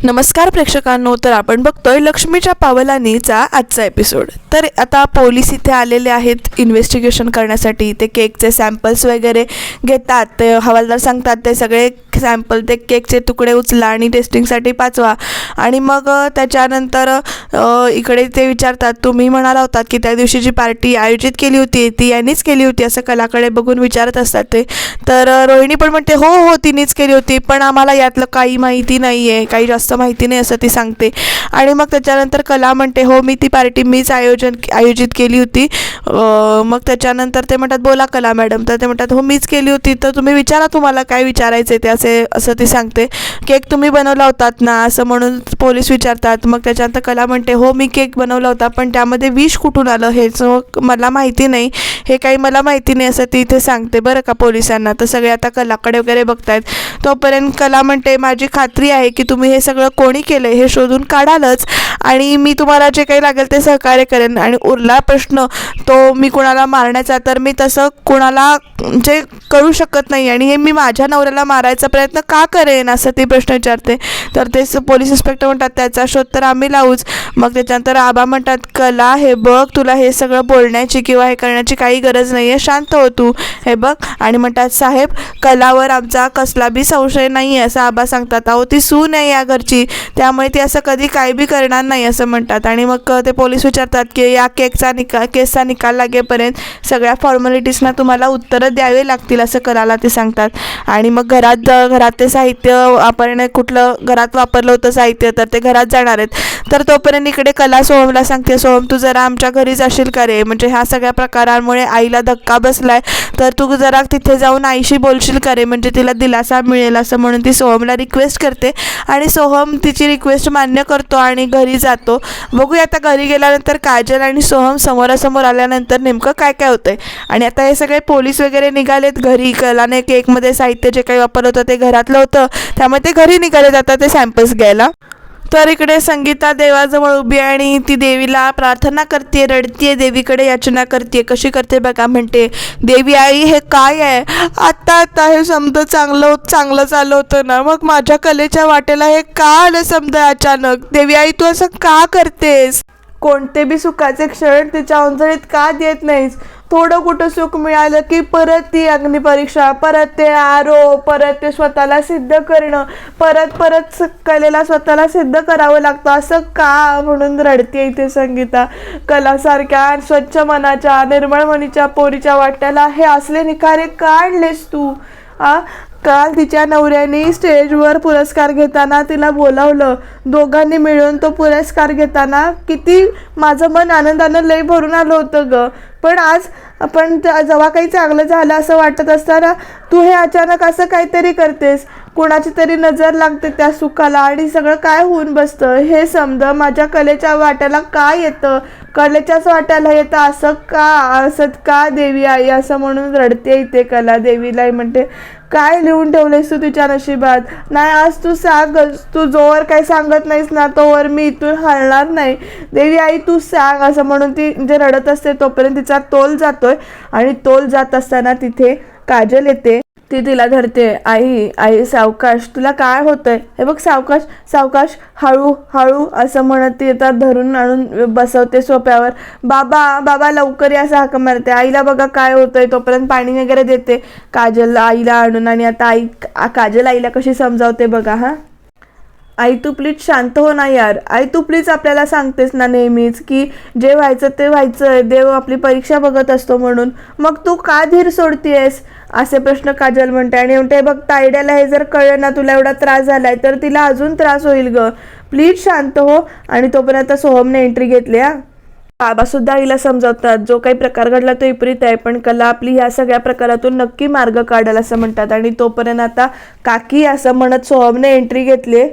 नमस्कार प्रेक्षकांनो, तर आपण बघतोय लक्ष्मीच्या पावलांनीचा आजचा एपिसोड. तर आता पोलीस इथे आलेले आहेत इन्व्हेस्टिगेशन करण्यासाठी. ते केकचे सॅम्पल्स वगैरे घेतात. ते हवालदार सांगतात ते सगळे सॅम्पल, ते केकचे तुकडे उचला आणि टेस्टिंगसाठी पाठवा. आणि मग त्याच्यानंतर इकडे ते विचारतात, तुम्ही म्हणाला होतात की त्या दिवशी जी पार्टी आयोजित केली होती ती यांनीच केली होती, असं कलाकडे बघून विचारत असतात ते. तर रोहिणी पण म्हणते हो हो तिनेच केली होती, पण आम्हाला यातलं काही माहिती नाही आहे, काही जास्त माहिती नाही असं ती सांगते. आणि मग त्याच्यानंतर कला म्हणते हो ती पार्टी मीच आयोजित केली होती. मग त्याच्यानंतर ते म्हणतात बोला कला मॅडम. तर ते म्हणतात हो मीच केली होती, तर तुम्ही विचारा तुम्हाला काय विचारायचं आहे ते, असं ती सांगते. केक तुम्ही बनवला होतात ना असं म्हणून पोलीस विचारतात. मग त्याच्यानंतर कला म्हणते हो मी केक बनवला होता, पण त्यामध्ये विष कुठून आलं हेच मला माहिती नाही, हे काही मला माहिती नाही असं ती इथे सांगते बरं का पोलिसांना. तर सगळे आता कलाकडे वगैरे बघतायत. तोपर्यंत कला म्हणते माझी खात्री आहे की तुम्ही हे सगळं कोणी केलं हे शोधून काढालच, आणि मी तुम्हाला जे काही लागेल ते सहकार्य करेन. आणि उरला प्रश्न तो मी कुणाला मारण्याचा, तर मी तसं कुणाला जे करू शकत नाही, आणि हे मी माझ्या नवऱ्याला मारायचा प्रयत्न का करेन असं ती प्रश्न विचारते. तर ते पोलीस इन्स्पेक्टर म्हणतात त्याचा शोध तर आम्ही लावूच. मग त्याच्यानंतर आबा म्हणतात कला हे बघ, तुला हे सगळं बोलण्याची किंवा हे करण्याची काही गरज नाही आहे, शांत हो तू, हे बघ. आणि म्हणतात साहेब कलावर आमचा कसला बी संशय नाही आहे असं आबा सांगतात. अहो ती सून आहे या घरची, त्यामुळे ती असं कधी काही बी करणार नाही असं म्हणतात. आणि मग ते पोलीस विचारतात की या केसचा निकाल लागेपर्यंत सगळ्या फॉर्मॅलिटीजना तुम्हाला उत्तरं द्यावे लागतील असं कलाला ते सांगतात. आणि मग घरात ते साहित्य आपण कुठलं घरात वापरलं होतं साहित्य, तर ते घरात जाणार आहेत. तर तोपर्यंत इकडे कला सोहमला सांगते सोहम तू जरा आमच्या घरी जाशील का रे, म्हणजे ह्या सगळ्या प्रकारांमुळे आईला धक्का बसलाय, तर तू जरा तिथे जाऊन आईशी बोलशील का रे, म्हणजे तिला दिलासा मिळेल असं म्हणून ती सोहमला रिक्वेस्ट करते. आणि सोहम तिची रिक्वेस्ट मान्य करतो आणि घरी जातो. बघूया आता घरी गेल्यानंतर काजल आणि सोहम समोरासमोर आल्यानंतर नेमकं काय काय होतंय. आणि आता हे सगळे पोलीस वगैरे निघालेत घरी. कलाने केकमध्ये साहित्य जे काही वापरलं होतं ते घरातलं होतं, त्यामुळे ते घरी निघालेत आता ते सॅम्पल्स घ्यायला. तर इकडे संगीता देवाजवळ उभी आहे आणि ती देवीला प्रार्थना करते, रडतीये, देवीकडे याचना करते. कशी करते बघा, म्हणते देवी आई हे काय आहे, आत्ता हे समजा चांगलं चाललं होतं ना, मग माझ्या कलेच्या वाटेला हे का आलं समजा अचानक. देवी आई तू असं का करतेस, कोणते बी सुखाचे क्षण तिच्या अंजलीत का देत नाहीस. थोडं कुठं सुख मिळालं की परत ती अग्निपरीक्षा, परत ते आरोप, परत ते स्वतःला सिद्ध करणं, परत कलेला स्वतःला सिद्ध करावं लागतं असं का, म्हणून रडते इथे संगीता. कलासारख्या स्वच्छ मनाच्या निर्मळ मनीच्या पोरीच्या वाट्याला हे असले निखारे का आणलेस तू. काल तिच्या नवऱ्याने स्टेजवर पुरस्कार घेताना तिला बोलावलं, दोघांनी मिळून तो पुरस्कार घेताना किती माझं मन आनंदानं लय भरून आलं होतं ग. पण आज आपण जेव्हा काही चांगलं झालं असं वाटत असताना तू हे अचानक असं काहीतरी करतेस, कोणाची तरी नजर लागते त्या सुखाला आणि सगळं काय होऊन बसतं हे समजा. माझ्या कलेच्या वाट्याला काय येतं, कलेच्याच वाट्याला येतं असं का देवी आई, असं म्हणून रडते इथे कला. देवीला म्हणते काय लिहून ठेवलेस तू तिच्या नशिबात, नाही आज तू सांग, तू जोवर काही सांगत नाहीस ना तोवर मी इथून हलणार नाही. देवी आई तू सांग, असं म्हणून ती जे रडत असते तोपर्यंत तिचा तोल जातोय. आणि तोल जात असताना तिथे काजल येते. ती तिला धरते, आई सावकाश, तुला काय होतंय, हे बघ सावकाश सावकाश, हळू हळू असं म्हणत ती येतात, धरून आणून बसवते सोफ्यावर. बाबा लवकर या असं हाक मारते. आईला बघा काय होतंय, तोपर्यंत पाणी वगैरे देते काजलला आईला आणून. आणि आता काजल आईला कशी समजावते बघा. आई तू प्लीज शांत हो ना यार, आई तू प्लीज आपल्याला सांगतेस ना नेहमीच की जे व्हायचं ते व्हायचं, देव आपली परीक्षा बघत असतो म्हणून, मग तू का धीर सोडतीयस असे प्रश्न काजल म्हणते. आणि म्हणते बघ ताईड्याला हे जर कळलं ना तुला एवढा त्रास झालाय तर तिला अजून त्रास होईल ग, प्लीज शांत हो. आणि तोपर्यंत सोहमने एंट्री घेतली. बाबा सुद्धा आईला समजावतात जो काही प्रकार घडला तो विपरीत आहे, पण कला आपली ह्या सगळ्या प्रकारातून नक्की मार्ग काढेल असं म्हणतात. आणि तोपर्यंत आता काकी असं म्हणत सोहमने एंट्री घेतली.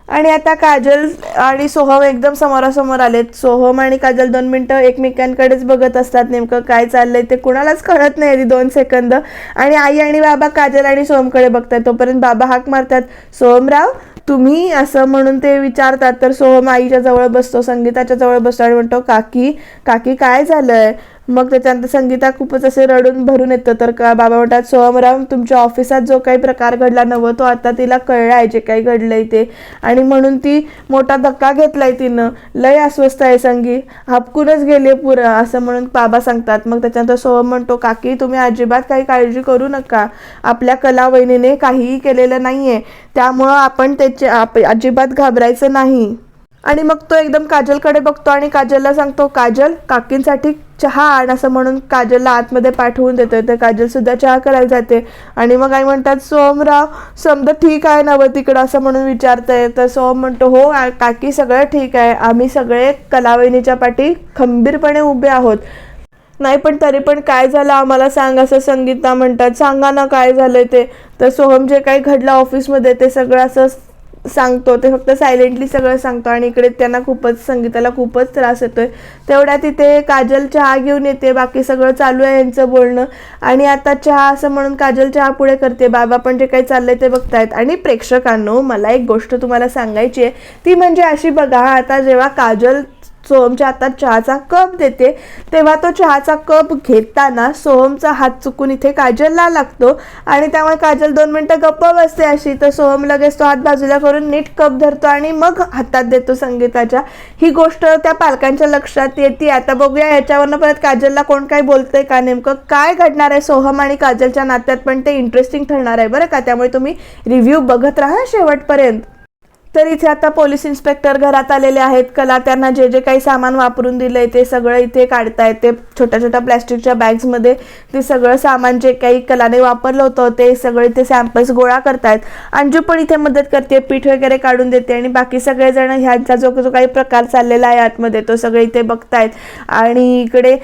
आणि आता काजल आणि सोहम एकदम समोरासमोर आलेत. सोहम आणि काजल 2 मिनटं एकमेकांकडेच बघत असतात, नेमकं काय चाललंय ते कुणालाच कळत नाही आधी 2 सेकंद. आणि आई आणि बाबा काजल आणि सोहमकडे बघतात. तोपर्यंत बाबा हाक मारतात, सोहमराव तुम्ही, असं म्हणून ते विचारतात. तर सोहम आईच्या जवळ बसतो, संगीताच्या जवळ बसतो आणि म्हणतो काकी काय झालंय, मग त्याच्यानंतर संगीता खूपच असे रडून भरून येतं. तर बाबा म्हणतात सोहमराव तुमच्या ऑफिसात जो काही प्रकार घडला नव्हता तो आता तिला कळलाय जे काही घडलंय ते, आणि म्हणून ती मोठा धक्का घेतलाय तिनं, लय अस्वस्थ आहे संगी, हापकूनच गेले पुरं असं म्हणून बाबा सांगतात. मग त्याच्यानंतर सोहम म्हणतो काकी तुम्ही अजिबात काही काळजी करू नका, आपल्या कला वहिनीने काहीही केलेलं नाहीये, त्यामुळं आपण त्याचे अजिबात घाबरायचं नाही. आणि मग तो एकदम काजलकडे बघतो आणि काजलला सांगतो काजल काकींसाठी चहा आण असं म्हणून काजलला आतमध्ये पाठवून देतोय. तर काजल सुद्धा चहा करायला जाते आणि मग आई म्हणतात सोहमराव समजा ठीक आहे ना तिकडं असं म्हणून विचारतंय. तर सोहम म्हणतो हो काकी सगळं ठीक आहे, आम्ही सगळे कलावहिनीच्या पाठी खंबीरपणे उभे आहोत. नाही पण तरी पण काय झालं आम्हाला सांग असं संगीता म्हणतात. सांगा ना काय झालंय ते. तर सोहम जे काही घडलं ऑफिसमध्ये ते सगळं असं सांगतो, ते फक्त सायलेंटली सगळं सांगतो आणि इकडे त्यांना संगीताला खूपच त्रास येतोय. तेवढ्या तिथे काजल चहा घेऊन येते, बाकी सगळं चालू आहे यांचं बोलणं. आणि आता चहा असं म्हणून काजल चहा पुढे करते, बाबा पण जे काही चाललंय ते बघतायत. आणि प्रेक्षकांनो मला एक गोष्ट तुम्हाला सांगायची आहे, ती म्हणजे अशी बघा, आता जेव्हा काजल सोहमच्या हातात चहाचा कप देते तेव्हा तो चहाचा कप घेताना सोहमचा हात चुकून इथे काजलला लागतो आणि त्यामुळे काजल 2 मिनिटं गप्प बसते अशी. तर सोहम लगेच तो हात बाजूला करून नीट कप धरतो आणि मग हातात देतो संगीताच्या. ही गोष्ट त्या पालकांच्या लक्षात येते. आता बघूया याच्यावरनं परत काजलला कोण काय बोलतंय का, नेमकं काय घडणार आहे सोहम आणि काजलच्या नात्यात, पण ते इंटरेस्टिंग ठरणार आहे बरं का. त्यामुळे तुम्ही रिव्ह्यू बघत राहा शेवटपर्यंत. तर इथे आता पोलीस इन्स्पेक्टर घरात आलेले आहेत. कला त्यांना जे जे काही सामान वापरून दिलंय ते सगळं इथे काढतायत. ते छोट्या छोट्या प्लॅस्टिकच्या बॅग्समध्ये ते सगळं सामान जे काही कलाने वापरलं होतं ते सगळे इथे सॅम्पल्स गोळा करतायत. अंजू पण इथे मदत करते, पीठ वगैरे काढून देते आणि बाकी सगळेजण ह्यांचा जो काही प्रकार चाललेला आहे आतमध्ये तो सगळे इथे बघतायत. आणि इकडे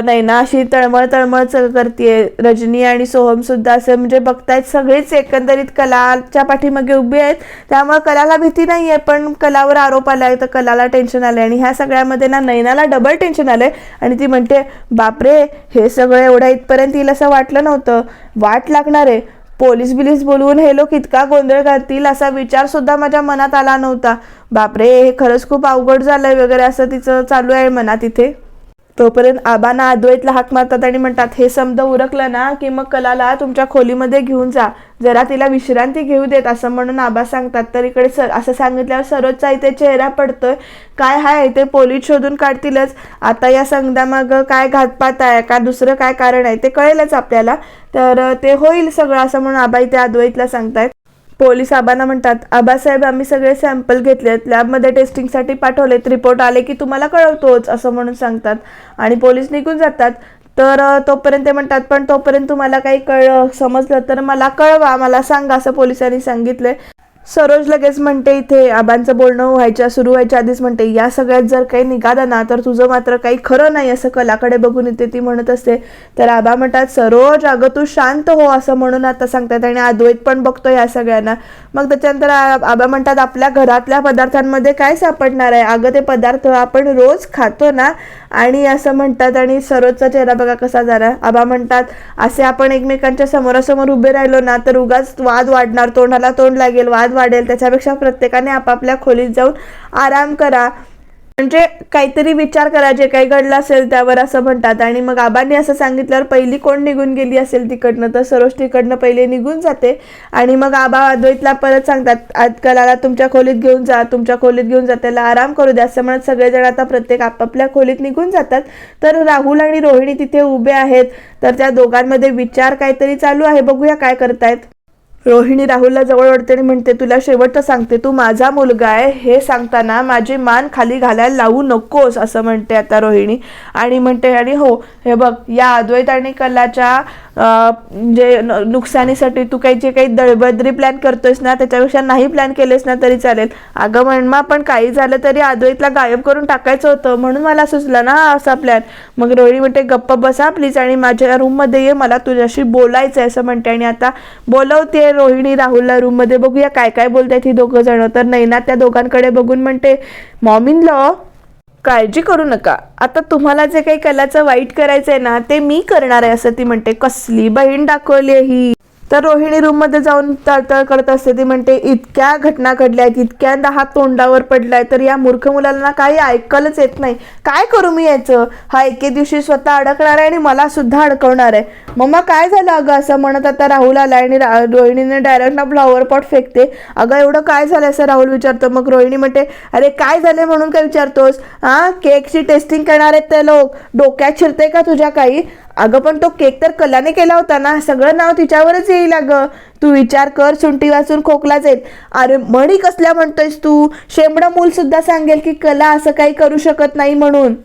नैना अशी तळमळ करते, रजनी आणि सोहम सुद्धा असं म्हणजे बघतायत. सगळेच एकंदरीत कलाच्या पाठीमागे उभे आहेत. त्यामुळे कलाला भीती नाहीये, पण कलावर आरोप आलाय तर कलाला टेन्शन आलंय. आणि ह्या सगळ्यामध्ये ना नैनाला डबल टेन्शन आलंय आणि ती म्हणते बापरे हे सगळं एवढ्या इथपर्यंत येईल असं वाटलं नव्हतं, वाट लागणार आहे, पोलीस बिलीस बोलवून हे लोक इतका गोंधळ घालतील असा विचार सुद्धा माझ्या मनात आला नव्हता, बापरे हे खरंच खूप अवघड झालंय वगैरे असं तिचं चालू आहे मनात इथे. तोपर्यंत आबांना अद्वैतला हाक मारतात आणि म्हणतात हे समजा उरकलं ना की मग कलाला तुमच्या खोलीमध्ये घेऊन जा, जरा तिला विश्रांती घेऊ देत असं म्हणून आबा सांगतात. तर इकडे असं सांगितल्यावर सरोजचा इथे चेहरा पडतोय. काय हाय ते पोलीस शोधून काढतीलच, आता या संगदामागं काय घातपात आहे का दुसरं काय कारण आहे ते कळेलच आपल्याला, तर ते होईल सगळं असं म्हणून आबा इथे अद्वैतला सांगतायत. पोलीस आबांना म्हणतात आबासाहेब आम्ही सगळे सॅम्पल घेतलेत, लॅबमध्ये टेस्टिंगसाठी पाठवलेत, रिपोर्ट आले की तुम्हाला कळवतोच असं म्हणून सांगतात आणि पोलीस निघून जातात. तर तोपर्यंत ते म्हणतात पण तोपर्यंत तुम्हाला काही समजलं तर मला कळवा, मला सांगा असं पोलिसांनी सांगितलंय. सरोज लगेच म्हणते इथे आबांचं बोलणं सुरू व्हायच्या आधीच म्हणते या सगळ्यात जर काही निघालं ना तर तुझं मात्र काही खरं नाही असं कलाकडे बघून येते ती म्हणत असते. तर आबा म्हणतात सरोज अगं तू शांत हो असं म्हणून आता सांगतात आणि अद्वैत पण बघतो या सगळ्यांना. मग त्याच्यानंतर आबा म्हणतात आपल्या घरातल्या पदार्थांमध्ये काय सापडणार आहे, अगं ते पदार्थ आपण रोज खातो ना, आणि असं म्हणतात. आणि सरोजचा चेहरा बघा कसा झाला. आबा म्हणतात असे आपण एकमेकांच्या समोरासमोर उभे राहिलो ना तर उगाच वाद वाढणार, तोंडाला तोंड लागेल, वाद वाढेल, त्याच्यापेक्षा प्रत्येकाने आपापल्या खोलीत जाऊन आराम करा, म्हणजे काहीतरी विचार करा जे काही घडलं असेल त्यावर असं म्हणतात. आणि मग आबांनी असं सांगितल्यावर पहिली कोण निघून गेली असेल तिकडनं तर सरोज तिकडनं पहिले निघून जाते. आणि मग आबा अद्वैतला परत सांगतात आज कलाला तुमच्या खोलीत घेऊन जा, तुमच्या खोलीत घेऊन जा, त्याला आराम करू द्या असं म्हणत सगळेजण आता प्रत्येक आपापल्या खोलीत निघून जातात. तर राहुल आणि रोहिणी तिथे उभे आहेत. तर त्या दोघांमध्ये विचार काहीतरी चालू आहे, बघूया काय करतायत. रोहिणी राहुलला जवळ ओढते आणि म्हणते तुला शेवटचं सांगते तू माझा मुलगा आहे हे सांगताना माझी मान खाली घालायला लावू नकोस असं म्हणते आता रोहिणी. आणि म्हणते आणि हो हे बघ या अद्वैत आणि कलाच्या म्हणजे नुकसानीसाठी तू जे काही दळबद्री प्लॅन करतोयस ना त्याच्यापेक्षा नाही प्लॅन केलेस ना तरी चालेल. अगं म्हणमा पण काही झालं तरी अद्वैतला गायब करून टाकायचं होतं म्हणून मला सुचलं ना असा प्लॅन. मग रोहिणी म्हणते गप्प बसा प्लीज आणि माझ्या रूममध्ये ये, मला तुझ्याशी बोलायचं आहे असं म्हणते. आणि आता बोलवते रोहिणी राहुलला रूममध्ये, बघूया काय काय बोलतायत ही दोघं जण. तर नैना त्या दोघांकडे बघून म्हणते मॉम इन लॉ काळजी करू नका, आता तुम्हाला जे काही कलाचं वाईट करायचंय ना ते मी करणार आहे असं ती म्हणते. कसली बहीण दाखवली ही. तर रोहिणी रूममध्ये जाऊन तळतळ करत असते. ती म्हणते इतक्या घटना घडल्या आहेत, इतक्यांदा हात तोंडावर पडलाय, तर या मूर्ख मुलांना काही ऐकलंच येत नाही. काय करू मी याचं? हा एके दिवशी स्वतः अडकणार आहे आणि मला सुद्धा अडकवणार आहे. मम्मा काय झालं अगं? असं म्हणत आता राहुल आला आणि रोहिणीने डायरेक्ट ना फ्लॉवर पॉट फेकते. अगं एवढं काय झालं असं राहुल विचारतो. मग रोहिणी म्हणते अरे काय झाले म्हणून काय विचारतोस? केकची टेस्टिंग करणार आहेत ते लोक, डोक्यात शिरते का तुझ्या काही? अगं पण तो केक तर कलाने केला होता ना, सगळं नाव तिच्यावरच येईल. अगं तू विचार कर, सुंठी वाचून खोकला जाईल. अरे म्हणी कसल्या म्हणतोयस तू? शेंबडं मूल सुद्धा सांगेल की कला असं काही करू शकत नाही म्हणून.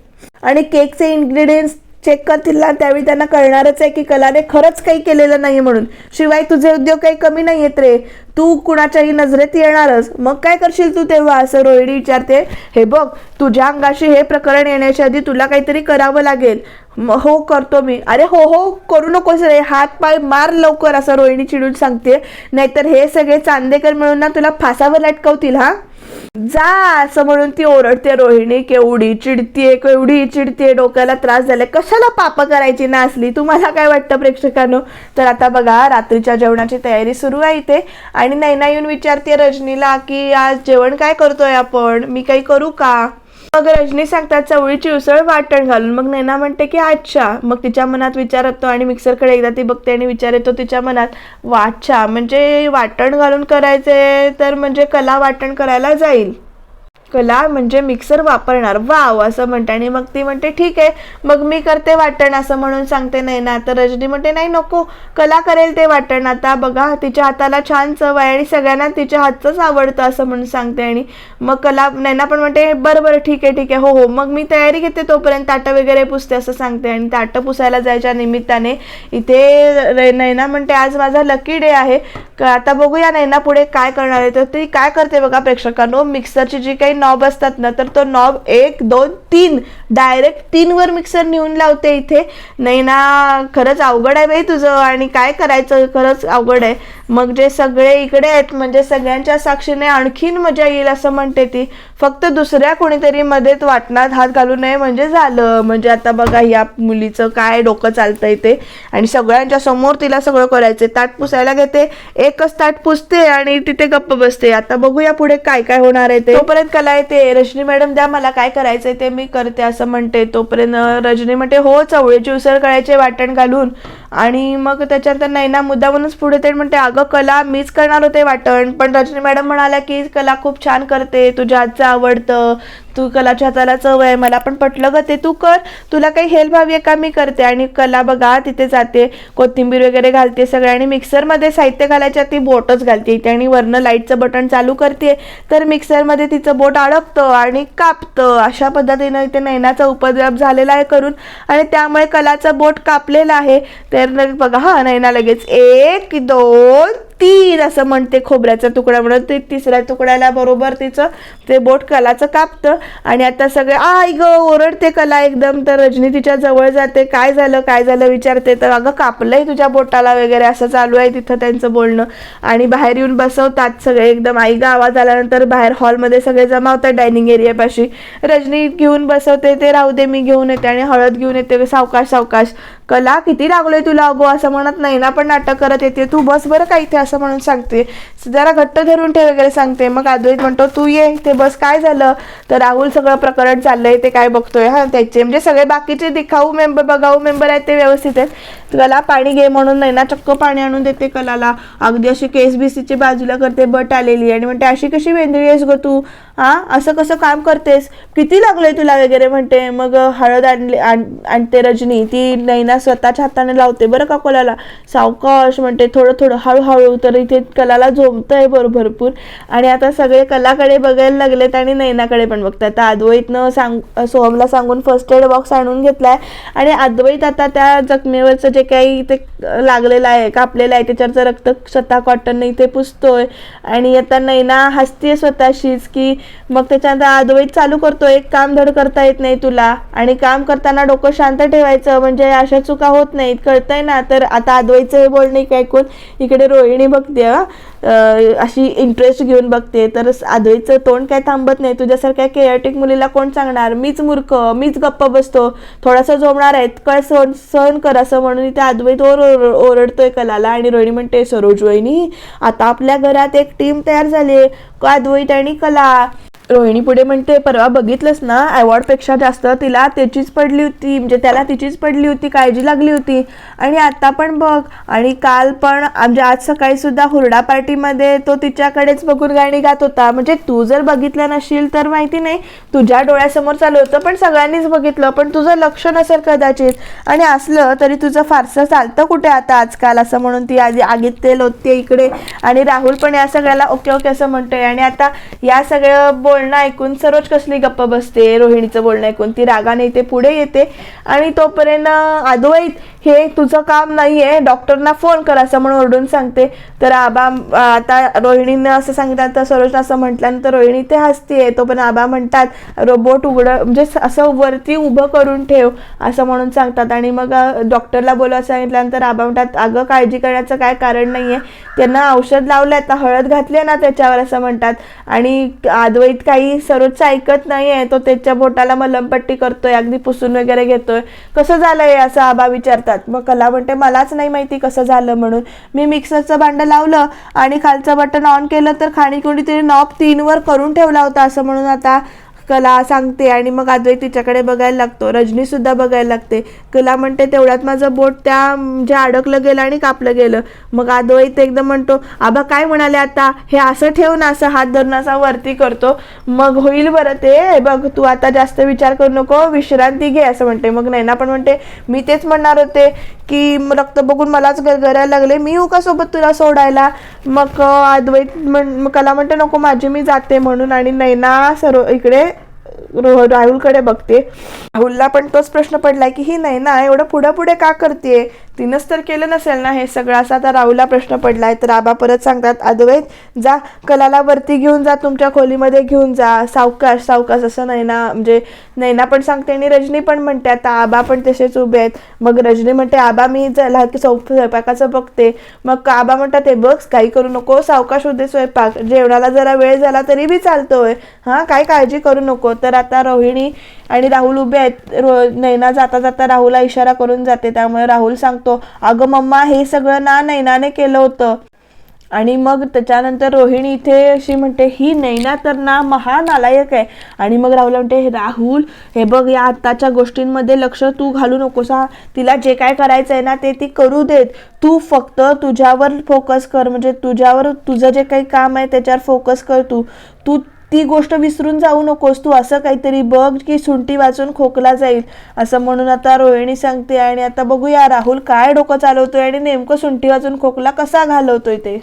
आणि केकचे इन्ग्रेडियंट्स चेक करतील ना त्यावेळी त्यांना कळणारच आहे की कलाने खरंच काही केलेलं नाही म्हणून. शिवाय तुझे उद्योग काही कमी नाही आहेत रे, तू कुणाच्याही नजरेत येणारच. मग काय करशील तू तेव्हा? असं रोहिणी विचारते. हे बघ, तुझ्या अंगाशी हे प्रकरण येण्याच्या आधी तुला काहीतरी करावं लागेल. हो करतो मी. अरे हो हो करू नकोस रे, हात पाय मार लवकर, असं रोहिणी चिडून सांगते. नाहीतर हे सगळे चांदेकर मिळून ना तुला फासावर लटकवतील. जा, असं म्हणून ती ओरडते. रोहिणी केवढी चिडतीये, डोक्याला त्रास झालाय. कशाला पाप करायची ना असली? तुम्हाला काय वाटतं प्रेक्षकांनो? तर आता बघा रात्रीच्या जेवणाची तयारी सुरू आहे इथे. आणि नैना येऊन विचारते रजनीला की आज जेवण काय करतोय आपण, मी काही करू का? मग रजनी सांगतात चवळीची उसळ वाटण घालून. मग नैना म्हणते की अच्छा. मग तिच्या मनात विचार येतो आणि मिक्सरकडे एकदा ती बघते आणि विचार येतो तिच्या मनात, वाच्छा म्हणजे वाटण घालून करायचे, तर म्हणजे कला वाटण करायला जाईल, कला म्हणजे मिक्सर वापरणार, वाव असं म्हणते. आणि मग ती म्हणते ठीक आहे मग मी करते वाटण असं म्हणून सांगते नैना. तर रजनी म्हणते नाही नको, कला करेल ते वाटण. आता बघा तिच्या हाताला छान चव आहे आणि सगळ्यांना तिच्या हातचंच आवडतं असं म्हणून सांगते. आणि मग नैना पण म्हणते बरं ठीक आहे हो मग मी तयारी घेते, तोपर्यंत ताटं वगैरे पुसते असं सांगते. आणि ताटं पुसायला जायच्या निमित्ताने इथे नैना म्हणते आज माझा लकी डे आहे. आता बघूया नैना पुढे काय करणार आहे. तर ती काय करते बघा प्रेक्षकांनो, मिक्सरची जी काही नॉब असतात ना, तर तो नॉब 1 2 3 डायरेक्ट 3 वर मिक्सर नेऊन लावते इथे. नैना खरंच अवघड आहे बाई तुझं, आणि काय करायचं, खरंच अवघड आहे. मग जे सगळे इकडे आहेत म्हणजे सगळ्यांच्या साक्षीने आणखीन मजा येईल असं म्हणते ती. फक्त दुसऱ्या कोणीतरी मध्येच वाटणात हात घालू नये म्हणजे झालं. म्हणजे आता बघा या मुलीचं काय डोकं चालतंय ते. आणि सगळ्यांच्या समोर तिला सगळं करायचंय. ताट पुसायला घेते, एकच ताट पुसते आणि तिथे गप्प बसते. आता बघूया पुढे काय काय होणार आहे ते. तोपर्यंत कला येते, रजनी मॅडम द्या मला काय करायचंय ते मी करते असं म्हणते. तोपर्यंत रजनी म्हणते हो चवळीची उसळ करायचे वाटण घालून. आणि मग त्याच्यानंतर नैना मुद्दामूनच पुढे ते म्हणते अगं कला मीच करणार होते वाटण, पण रजनी मॅडम म्हणाल्या की कला खूप छान करते, तुझ्या हातचं आवडतं, तू कलाच्या हाताला चव आहे, मला पण पटलं ग ते, तू कर, तुला काही हेल्प हवी आहे का, मी करते. आणि कला बघा तिथे जाते, कोथिंबीर वगैरे घालते सगळं, आणि मिक्सरमध्ये साहित्य घालायच्या ती बोटच घालते इथे, आणि वरनं लाईटचं बटन चालू करते तर मिक्सरमध्ये तिचं बोट अडकतं आणि कापतं. अशा पद्धतीनं इथे नैनाचा उपद्रव झालेला आहे करून, आणि त्यामुळे कलाचं बोट कापलेलं आहे. तर बघा नैना लगेच 1 2 3 असं म्हणते खोबऱ्याचा तुकडा म्हणून. ते तिसऱ्या तुकड्याला बरोबर तिचं ते बोट कलाचं कापतं. आणि आता सगळे आई ग ओरडते कला एकदम. तर रजनी तिच्या जवळ जाते, काय झालं विचारते. तर अगं कापलंय तुझ्या बोटाला वगैरे असं चालू आहे तिथं त्यांचं बोलणं. आणि बाहेर येऊन बसवतात सगळे एकदम. आई ग आवाज आल्यानंतर बाहेर हॉलमध्ये सगळे जमा होतात डायनिंग एरियापाशी. रजनी घेऊन बसवते, ते राहू दे मी घेऊन येते, आणि हळद घेऊन येते सावकाश. कला किती लागलोय तुला अगो असं म्हणत नाही ना, पण नाटक करत येते, तू बस बरं का इथे असं म्हणून सांगते, जरा घट्ट धरून ठेव वगैरे सांगते. मग अद्वैत म्हणतो तू ये इथे बस, काय झालं. तर राहुल सगळं प्रकरण चाललंय ते काय बघतोय. त्याचे म्हणजे सगळे बाकीचे बघाऊ मेंबर आहेत ते व्यवस्थित आहेत. कला पाणी घे म्हणून नैना चक्क पाणी आणून देते कलाला, अगदी अशी केस बीसीची बाजूला करते, बट आलेली, आणि म्हणते अशी कशी वेंधळी आहेस ग तू, असं कसं काम करतेस, किती लागलंय तुला वगैरे म्हणते. मग हळद आणते रजनी, ती नैना स्वतःच्या हाताने लावते बरं का कलाला, सावकाश म्हणते, थोडं हळूहळू. तर इथे कलाला झोमतंय भरपूर. आणि आता सगळे कलाकडे बघायला लागलेत आणि नैनाकडे पण बघतात. आता अद्वैतनं सोहमला सांगून फर्स्ट एड बॉक्स आणून घेतलाय, आणि अद्वैत आता त्या जखमेवरचं जे काही इथे लागलेलं आहे, कापलेलं आहे, त्याच्यावरचं रक्त स्वतः कॉटनने इथे पुसतोय. आणि आता नैना हसतीये स्वतःशीच की मग त्याच्यानंतर अद्वैत चालू करतो, एक काम धड करता येत नाही तुला, आणि काम करताना डोकं शांत ठेवायचं, म्हणजे अशा चुका होत नाहीत, कळतंय ना. तर आता अद्वैतचं हे बोलणे ऐकून इकडे रोहिणी बघते अशी इंटरेस्ट घेऊन बघते. तर अद्वैतचं तोंड काय थांबत नाही. तुझ्यासारख्या केअरटेक मुलीला कोण सांगणार, मीच मूर्ख, मीच गप्प बसतो, थोडासा जोमणार आहेत, काय सहन कर असं म्हणून इथे अद्वैत ओरडतोय कलाला. आणि रोहिणी म्हणते सरोज वहिनी आता आपल्या घरात एक टीम तयार झाली, अद्वैत आणि कला. रोहिणी पुढे म्हणते परवा बघितलंस ना, अवॉर्डपेक्षा जास्त तिला त्याचीच पडली होती, म्हणजे त्याला तिचीच पडली होती, काळजी लागली होती. आणि आता पण बघ, आणि काल पण म्हणजे आज सकाळी सुद्धा हुरडा पार्टीमध्ये तो तिच्याकडेच बघून गाणी गात होता. म्हणजे तू जर बघितलं नशील तर माहिती नाही, तुझ्या डोळ्यासमोर चालू होतं पण सगळ्यांनीच बघितलं, पण तुझं लक्ष नसेल कदाचित. आणि असलं तरी तुझं फारसं चालतं कुठे आता आजकाल, असं म्हणून ती आधी आगीत तेल होते इकडे. आणि राहुल पण या सगळ्याला ओके ओके असं म्हणतोय. आणि आता या सगळं बोलणं ऐकून सरोज कसली गप्प बसते. रोहिणीचं बोलणं ऐकून ती रागाने इथे पुढे येते. आणि तोपर्यंत अद्वैत हे तुझं काम नाहीये, डॉक्टरना फोन कर असं म्हणून ओरडून सांगते. तर आबा आता रोहिणीनं असं सांगितलं तर सरोजनं असं म्हटल्यानंतर रोहिणी ते हसते. तो पण आबा म्हणतात रोबोट उघडं म्हणजे असं वरती उभं करून ठेव असं म्हणून सांगतात. आणि मग डॉक्टरला बोलायला सांगितल्यानंतर आबा म्हणतात अगं काळजी करण्याचं काय कारण नाहीये, त्यांना औषध लावलं, आता हळद घातली ना त्याच्यावर असं म्हणतात. आणि अद्वैत काही सरोजचं ऐकत नाहीये, तो त्याच्या बोटाला मलमपट्टी करतोय, अगदी पुसून वगैरे घेतोय. कसं झालंय असं आबा विचारतात. मग कला म्हणते मलाच नाही माहिती कसं झालं म्हणून, मी मिक्सरचं भांडं लावलं आणि खालचं बटन ऑन केलं तर खाणी कोणीतरी नॉब 3 वर करून ठेवला होता असं म्हणून आता कला सांगते. आणि मग अद्वैत तिच्याकडे बघायला लागतो, रजनी सुद्धा बघायला लागते. कला म्हणते तेवढ्यात माझं बोट त्या म्हणजे अडकलं गेलं आणि कापलं गेलं. मग अद्वैत एकदम म्हणतो आबा काय म्हणाले आता, हे असं ठेव ना, असं हात धरून असा वरती करतो, मग होईल बरं ते, बघ तू आता जास्त विचार करू नको, विश्रांती घे असं म्हणते. मग नैना पण म्हणते मी तेच म्हणणार होते की रक्त बघून मलाच गरगरायला लागले, मी येऊ का सोबत तुला सोडायला. मग अद्वैत कला म्हणते नको माझी मी जाते म्हणून. आणि नैना इकडे राहुलकडे बघते. राहुलला पण तोच प्रश्न पडलाय की ही नैना एवढं पुढे पुढे का करते, तिनंच तर केलं नसेल ना हे सगळं, असा आता राहुलला प्रश्न पडलाय. तर आबा परत सांगतात अद्वैत जा कलाला वरती घेऊन जा, तुमच्या खोलीमध्ये घेऊन जा, सावकाश सावकाश असं नैना पण सांगते. आणि रजनी पण म्हणते. आता आबा पण तसेच उभे आहेत. मग रजनी म्हणते आबा मी झाला की स्वयंपाकाचं बघते. मग आबा म्हणतात ते बघ काही करू नको, सावकाश होते स्वयंपाक, जेवणाला जरा वेळ झाला तरी बी चालतोय, हा काय काळजी करू नको. तर आता रोहिणी आणि राहुल उभे आहेत. नैना जाता जाता राहुलला इशारा करून जाते, त्यामुळे राहुल सांगतो अगं मम्मा हे सगळं ना नैनाने केलं होतं. आणि मग त्याच्यानंतर रोहिणी इथे अशी म्हणते ही नैना तर ना महानालायक आहे. आणि मग राहुल म्हणते राहुल हे बघ या आत्ताच्या गोष्टींमध्ये लक्ष तू घालू नकोस, हा तिला जे काय करायचं आहे ना ते ती करू देत, तू फक्त तुझ्यावर फोकस कर, म्हणजे तुझं जे काही काम आहे त्याच्यावर फोकस कर, तू ती गोष्ट विसरून जाऊ नकोस, तू असं काहीतरी बघ की सुंटी वाचून खोकला जाईल असं म्हणून आता रोहिणी सांगते. आणि आता बघूया राहुल काय डोकं चालवतोय आणि नेमकं सुंटी वाचून खोकला कसा घालवतोय ते.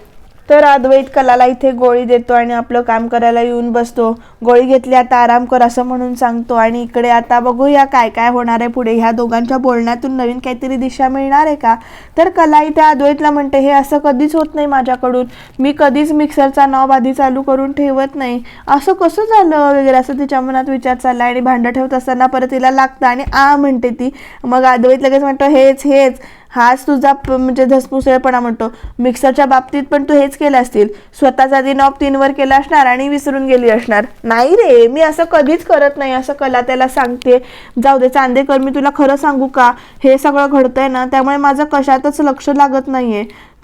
तर अद्वैत कलाला इथे गोळी देतो आणि आपलं काम करायला येऊन बसतो. गोळी घेतली आता आराम कर असं म्हणून सांगतो. आणि इकडे आता बघूया काय काय होणार आहे पुढे, ह्या दोघांच्या बोलण्यातून नवीन काहीतरी दिशा मिळणार आहे का. तर कला इथे अद्वैतला म्हणते हे असं कधीच होत नाही माझ्याकडून, मी कधीच मिक्सरचा नॉब आधी चालू करून ठेवत नाही, असं कसं झालं वगैरे असं तिच्या मनात विचार चालला. आणि भांडं ठेवत असताना परत तिला लागतं आणि म्हणते ती. मग अद्वैत लगेच म्हणतो हेच हाच तुझा म्हणजे धसमुसळेपणा म्हणतो, मिक्सरच्या बाबतीत पण तू हेच केलं असतील, स्वतःच आधी नॉब 3 वर केला असणार आणि विसरून गेली असणार. नाही रे मी असं कधीच करत नाही असं कला त्याला सांगते. जाऊ दे चांदेकर मी तुला खरं सांगू का, हे सगळं घडतंय ना त्यामुळे माझं कशातच लक्ष लागत नाहीये,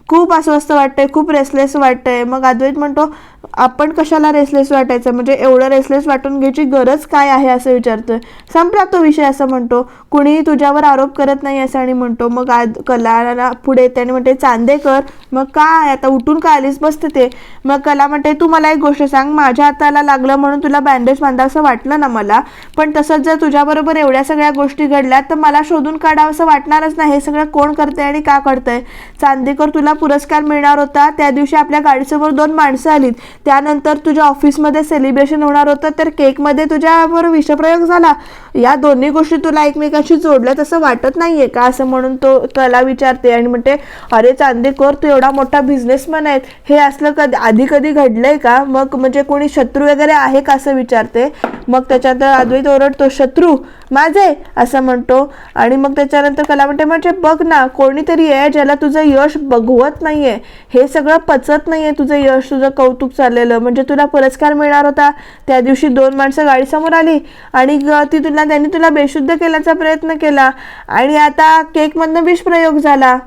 खूप अस्वस्थ वाटतंय, खूप रेसलेस वाटतंय. मग अद्वैत म्हणतो आपण कशाला रेसलेस वाटायचं, म्हणजे एवढं रेसलेस वाटून घ्यायची गरज काय आहे असं विचारतोय. संपला तो विषय असं म्हणतो, कुणीही तुझ्यावर आरोप करत नाही असं आणि म्हणतो. मग कलाला पुढे त्याने म्हणते चांदेकर मग काय आता उठून का आलीस, बसते ते. मग कला म्हणते तू मला एक गोष्ट सांग, माझ्या हाताला लागलं म्हणून तुला बँडेज बांधा असं वाटलं ना मला, पण तसंच जर तुझ्याबरोबर एवढ्या सगळ्या गोष्टी घडल्या तर मला शोधून काढावं असं वाटणारच ना, हे सगळं कोण करतंय आणि का करतंय. चांदेकर तुला पुरस्कार मिळणार होता, त्या दिवशी आपल्या गाडीसमोर 2 माणसं आलीत, त्यानंतर तुझ्या ऑफिसमध्ये सेलिब्रेशन होणार होतं तर केकमध्ये तुझ्यावर विषप्रयोग झाला, या दोन्ही गोष्टी तुला एकमेकांशी जोडल्यात असं वाटत नाहीये का असं म्हणून तो त्याला विचारते. आणि म्हणते अरे चांदेकर तू एवढा मोठा बिझनेसमॅन आहे, हे असलं कधी घडलंय का, मग म्हणजे कोणी शत्रू वगैरे आहे का असं विचारते. मग त्याच्यानंतर अद्वैत ओरडतो, शत्रू माझे असं म्हणतो. आणि मग त्याच्यानंतर कला म्हणजे बघ ना, कोणीतरी आहे ज्याला तुझं यश बघवत नाहीये, हे सगळं पचत नाहीये तुझं यश, तुझं कौतुक चाललेलं. म्हणजे तुला पुरस्कार मिळणार होता, त्या दिवशी 2 माणसं गाडीसमोर आली आणि त्यांनी तुला बेशुद्ध केल्याचा प्रयत्न केला आणि आता केकमधनं विषप्रयोग झाला.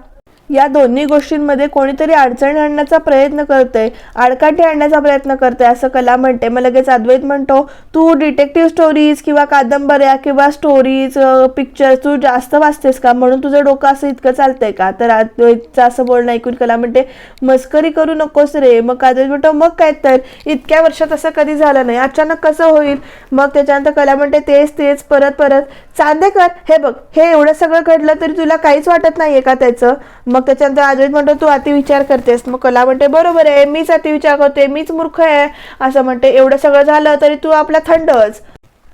या दोन्ही गोष्टींमध्ये कोणीतरी अडचणी आणण्याचा प्रयत्न करतंय, आडकाठी आणण्याचा प्रयत्न करतंय असं कला म्हणते. मग लगेच अद्वैत म्हणतो, तू डिटेक्टिव्ह स्टोरीज किंवा कादंबऱ्या किंवा स्टोरीज पिक्चर्स तू जास्त वाचतेस का, म्हणून तुझं डोकं असं इतकं चालतंय का. तर अद्वैतचं असं बोलणं ऐकून कला म्हणते, मस्करी करू नकोस रे. मग अद्वैत म्हणतो, मग काय तर इतक्या वर्षात असं कधी झालं नाही, अचानक कसं होईल. मग त्याच्यानंतर कला म्हणते, तेच परत परत. चांदेकर हे बघ, हे एवढं सगळं घडलं तरी तुला काहीच वाटत नाहीये का त्याचं. मग त्याच्यानंतर अद्वैत म्हणतो, तू अतिविचार करतेस. मग कला म्हणते, बरोबर आहे, मीच अतिविचार करते, मीच मूर्ख आहे असं म्हणते. एवढं सगळं झालं तरी तू आपला थंडच,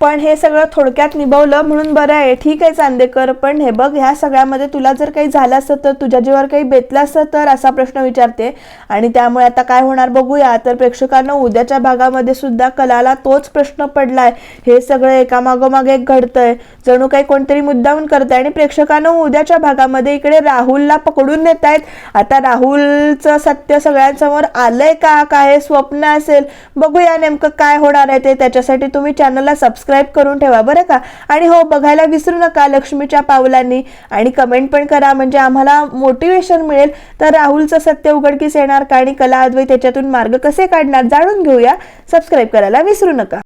पण हे सगळं थोडक्यात निभावलं म्हणून बरं आहे. ठीक आहे चांदेकर, पण हे बघ, ह्या सगळ्यामध्ये तुला जर काही झालं असतं तर, तुझ्या जीवावर काही बेतलं असतं तर, असा प्रश्न विचारते. आणि त्यामुळे आता काय होणार बघूया. तर प्रेक्षकांना उद्याच्या भागामध्ये सुद्धा कलाला तोच प्रश्न पडलाय. हे सगळं एकामागोमाग एक घडतंय, जणू काही कोणतरी मुद्दामून करतंय. आणि प्रेक्षकांना उद्याच्या भागामध्ये इकडे राहुलला पकडून नेत आहेत. आता राहुलचं सत्य सगळ्यांसमोर आलंय का, काय स्वप्न असेल, बघूया नेमकं काय होणार आहे ते. त्याच्यासाठी तुम्ही चॅनलला सबस्क्राईब करून ठेवा बरं का. आणि हो, बघायला विसरू नका लक्ष्मीच्या पावलांनी, आणि कमेंट पण करा, म्हणजे आम्हाला मोटिवेशन मिळेल. तर राहुलचं सत्य उघडकीस येणार का आणि कला अद्वैत त्याच्यातून मार्ग कसे काढणार जाणून घेऊया. सबस्क्राईब करायला विसरू नका.